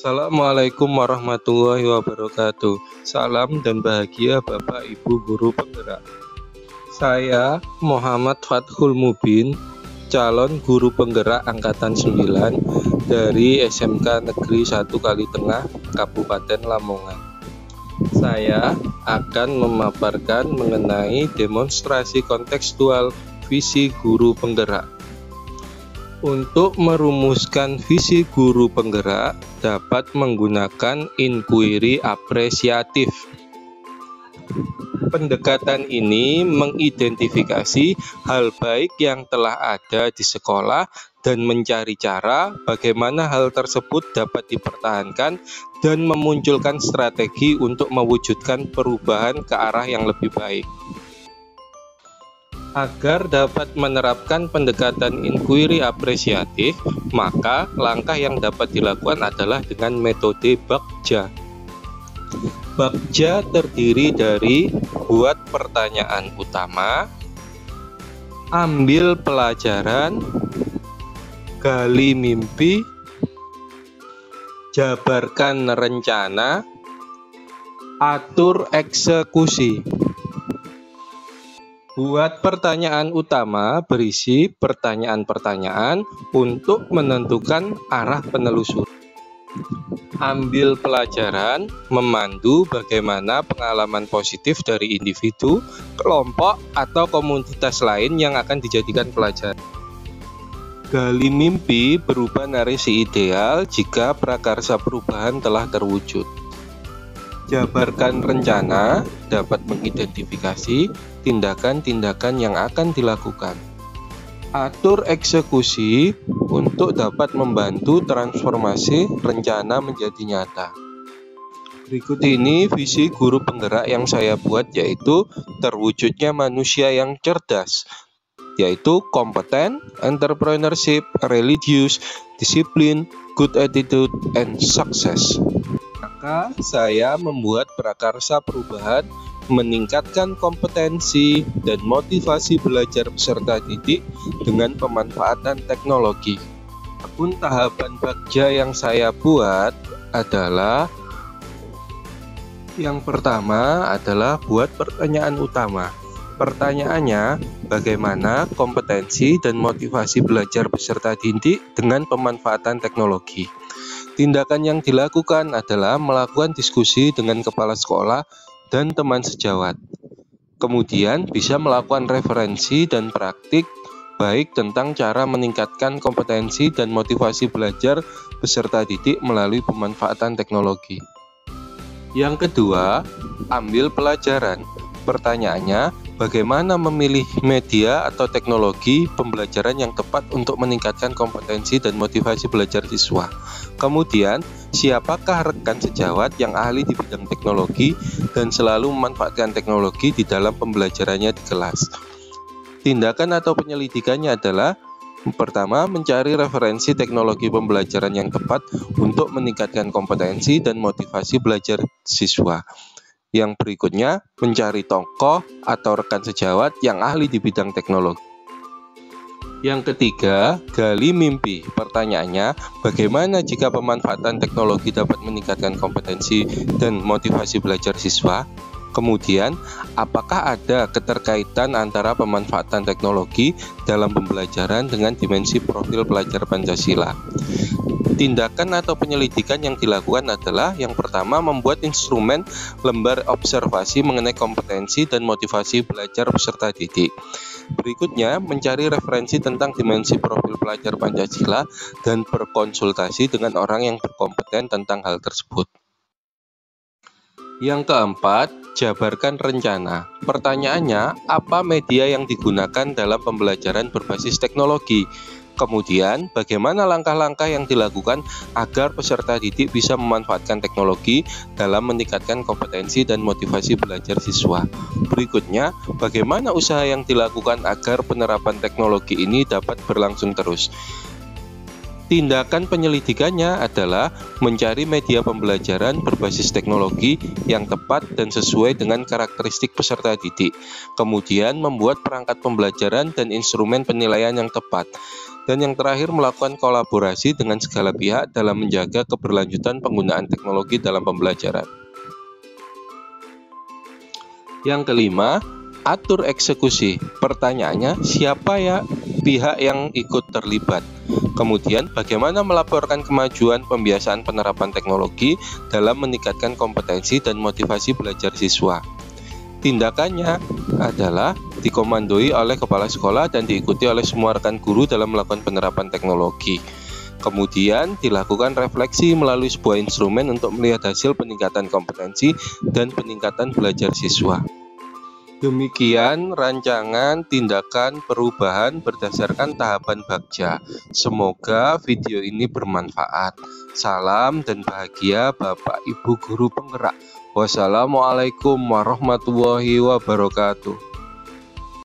Assalamualaikum warahmatullahi wabarakatuh. Salam dan bahagia Bapak Ibu Guru Penggerak. Saya Muhammad Fathul Mubin, calon guru penggerak angkatan 9 dari SMK Negeri 1 Kalitengah, Kabupaten Lamongan. Saya akan memaparkan mengenai demonstrasi kontekstual visi guru penggerak. Untuk merumuskan visi guru penggerak dapat menggunakan inquiry apresiatif. Pendekatan ini mengidentifikasi hal baik yang telah ada di sekolah dan mencari cara bagaimana hal tersebut dapat dipertahankan dan memunculkan strategi untuk mewujudkan perubahan ke arah yang lebih baik. Agar dapat menerapkan pendekatan inquiry apresiatif, maka langkah yang dapat dilakukan adalah dengan metode Bagja. Bagja terdiri dari buat pertanyaan utama, ambil pelajaran, gali mimpi, jabarkan rencana, atur eksekusi. Buat pertanyaan utama berisi pertanyaan-pertanyaan untuk menentukan arah penelusuran. Ambil pelajaran memandu bagaimana pengalaman positif dari individu, kelompok, atau komunitas lain yang akan dijadikan pelajaran. Gali mimpi berupa narasi ideal jika prakarsa perubahan telah terwujud. Jabarkan rencana dapat mengidentifikasi tindakan-tindakan yang akan dilakukan. Atur eksekusi untuk dapat membantu transformasi rencana menjadi nyata. Berikut ini visi guru penggerak yang saya buat, yaitu terwujudnya manusia yang cerdas, yaitu kompeten, entrepreneurship, religious, disiplin, good attitude, and success. Maka saya membuat prakarsa perubahan, meningkatkan kompetensi dan motivasi belajar peserta didik dengan pemanfaatan teknologi. Adapun tahapan Bagja yang saya buat adalah yang pertama adalah buat pertanyaan utama. Pertanyaannya, bagaimana kompetensi dan motivasi belajar peserta didik dengan pemanfaatan teknologi. Tindakan yang dilakukan adalah melakukan diskusi dengan kepala sekolah dan teman sejawat. Kemudian bisa melakukan referensi dan praktik baik tentang cara meningkatkan kompetensi dan motivasi belajar peserta didik melalui pemanfaatan teknologi. Yang kedua, ambil pelajaran. Pertanyaannya, bagaimana memilih media atau teknologi pembelajaran yang tepat untuk meningkatkan kompetensi dan motivasi belajar siswa. Kemudian, siapakah rekan sejawat yang ahli di bidang teknologi dan selalu memanfaatkan teknologi di dalam pembelajarannya di kelas. Tindakan atau penyelidikannya adalah pertama, mencari referensi teknologi pembelajaran yang tepat untuk meningkatkan kompetensi dan motivasi belajar siswa. Yang berikutnya, mencari tokoh atau rekan sejawat yang ahli di bidang teknologi. Yang ketiga, gali mimpi. Pertanyaannya, bagaimana jika pemanfaatan teknologi dapat meningkatkan kompetensi dan motivasi belajar siswa? Kemudian, apakah ada keterkaitan antara pemanfaatan teknologi dalam pembelajaran dengan dimensi profil pelajar Pancasila? Tindakan atau penyelidikan yang dilakukan adalah yang pertama, membuat instrumen lembar observasi mengenai kompetensi dan motivasi belajar peserta didik. Berikutnya, mencari referensi tentang dimensi profil pelajar Pancasila dan berkonsultasi dengan orang yang berkompeten tentang hal tersebut. Yang keempat, jabarkan rencana. Pertanyaannya, apa media yang digunakan dalam pembelajaran berbasis teknologi? Kemudian, bagaimana langkah-langkah yang dilakukan agar peserta didik bisa memanfaatkan teknologi dalam meningkatkan kompetensi dan motivasi belajar siswa? Berikutnya, bagaimana usaha yang dilakukan agar penerapan teknologi ini dapat berlangsung terus? Tindakan penyelidikannya adalah mencari media pembelajaran berbasis teknologi yang tepat dan sesuai dengan karakteristik peserta didik. Kemudian membuat perangkat pembelajaran dan instrumen penilaian yang tepat. Dan yang terakhir, melakukan kolaborasi dengan segala pihak dalam menjaga keberlanjutan penggunaan teknologi dalam pembelajaran. Yang kelima, atur eksekusi. Pertanyaannya, siapa ya pihak yang ikut terlibat? Kemudian, bagaimana melaporkan kemajuan pembiasaan penerapan teknologi dalam meningkatkan kompetensi dan motivasi belajar siswa? Tindakannya adalah dikomandoi oleh kepala sekolah dan diikuti oleh semua rekan guru dalam melakukan penerapan teknologi. Kemudian dilakukan refleksi melalui sebuah instrumen untuk melihat hasil peningkatan kompetensi dan peningkatan belajar siswa. Demikian rancangan tindakan perubahan berdasarkan tahapan Bagja. Semoga video ini bermanfaat. Salam dan bahagia Bapak Ibu Guru Penggerak. Wassalamualaikum warahmatullahi wabarakatuh.